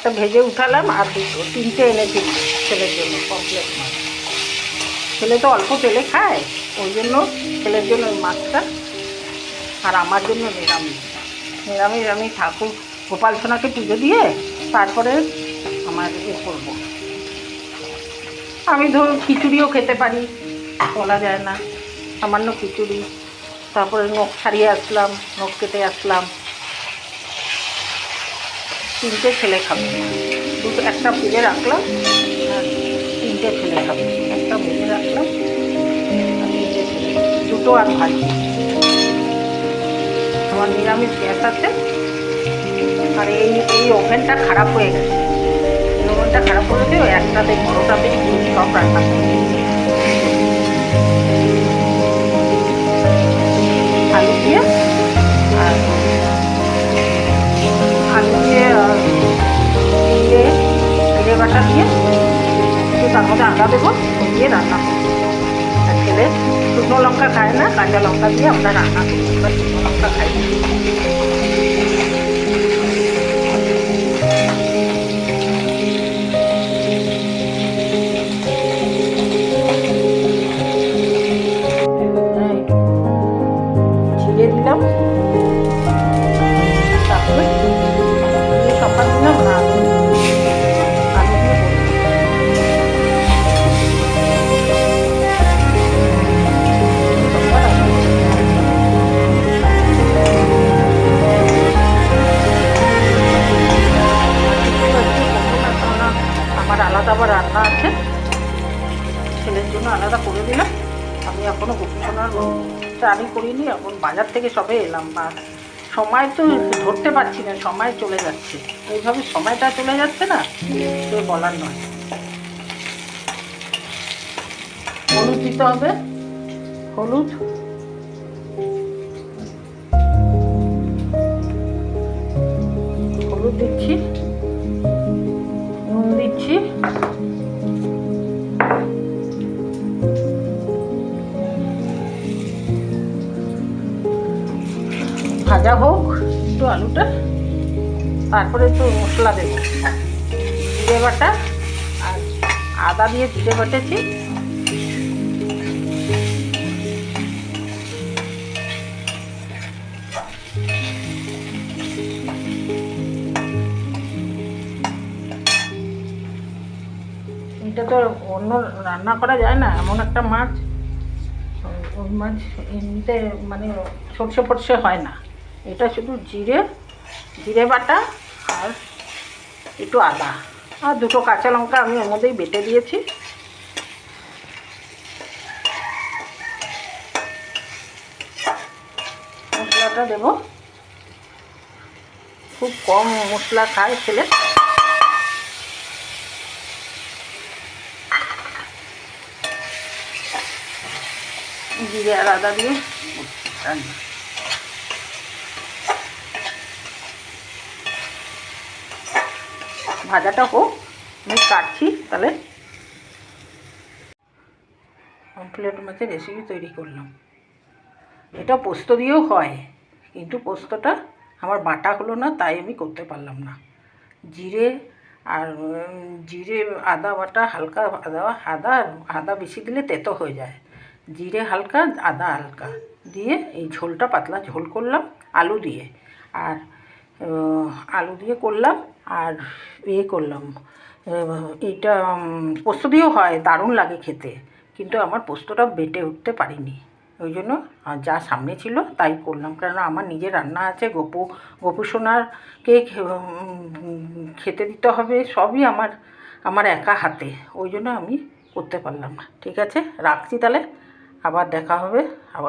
একটা ভেজে উঠালাম, আর তিনটে এনেছি ছেলের জন্য পমফ্রেট মাছ। ছেলে তো অল্প তেলে খায়, ওই জন্য ছেলের জন্য ওই মাছটা, আর আমার জন্য নিরামিষ। নিরামিষ আমি ঠাকুর গোপাল সোনাকে পুজো দিয়ে তারপরে আমার করবো। আমি ধরুন খিচুড়িও খেতে পারি, বলা যায় না, সামান্য খিচুড়ি। তারপরে নখ ছাড়িয়ে আসলাম, নখ কেটে আসলাম। তিনটে ছেলে খাবে, একটা ভেজে রাখলাম, আর তিনটে ছেলে খাবে। একটা ভেজে রাখলাম, আর তিনটে ছেলে, দুটো আর ভাজি। আমার নিরামিষ গ্যাস আছে। আর এই ওভেনটা খারাপ হয়ে গেছে, এই ওভেনটা খারাপ হয়ে গেছে। ওই একটাতে বড়োটাতেই সব রান্না করি। আলু দিয়ে আর আলু দিয়ে জিরে জিরে বাটা দিয়ে একটু তার মধ্যে আদা দেবো, দিয়ে রান্না করবো। আর ছেলে শুকনো লঙ্কা খায় না, কাঁচা লঙ্কা দিয়ে আমরা রান্না করি, আমরা শুকনো লঙ্কা খাই না। জিরে দিলাম, তারপরে দিয়ে সম্মান দিলাম, আলু দিয়ে আমার আলাদা আবার রান্না আছে, ছেলের জন্য আলাদা করে দিলাম। আমি এখনও গোপুসোনার চানই করিনি, এখন বাজার থেকে সবে এলাম। বা সময় তো ধরতে পারছি না, সময় চলে যাচ্ছে, এইভাবে সময়টা চলে যাচ্ছে না, তো বলার নয়। হলুদ দিতে হবে, হলুদ, হলুদ দিচ্ছি, নুন দিচ্ছি, ভাজা হোক একটু আলুটা, তারপরে একটু মশলা দেবো। জিরে বাটা আর আদা দিয়ে জিরে বাটেছি, এটা তো অন্য রান্না করা যায় না, এমন একটা মাছ। ওই মাছ এমনিতে মানে সর্ষে ফর্ষে হয় না, এটা শুধু জিরে বাটা আর একটু আদা আর দুটো কাঁচা লঙ্কা আমি ওর মধ্যেই বেটে দিয়েছি। মশলাটা দেব, খুব কম মশলা খায় ছেলে। জিরে আর আদা দিয়ে রান্না। ভাজাটা হোক, আমি কাটছি তাহলে। পমফ্রেট মাছের রেসিপি তৈরি করলাম। এটা পোস্ত দিয়েও হয়, কিন্তু পোস্তটা আমার বাটা হলো না, তাই আমি করতে পারলাম না। জিরে আর জিরে আদা বাটা হালকা, আদা বেশি দিলে তেতো হয়ে যায়। জিরে হালকা, আদা হালকা দিয়ে এই ঝোলটা পাতলা ঝোল করলাম আলু দিয়ে। আর আলু দিয়ে করলাম, আর করলাম এইটা পোস্ত দিয়েও হয়, দারুণ লাগে খেতে, কিন্তু আমার পোস্তটা বেটে উঠতে পারিনি। ওই জন্য যা সামনে ছিল তাই করলাম, কারণ আমার নিজের রান্না আছে, গোপুসোনারকে খেতে দিতে হবে, সবই আমার একা হাতে, ওই জন্য আমি করতে পারলাম না। ঠিক আছে, রাখছি তাহলে, আবার দেখা হবে। আবার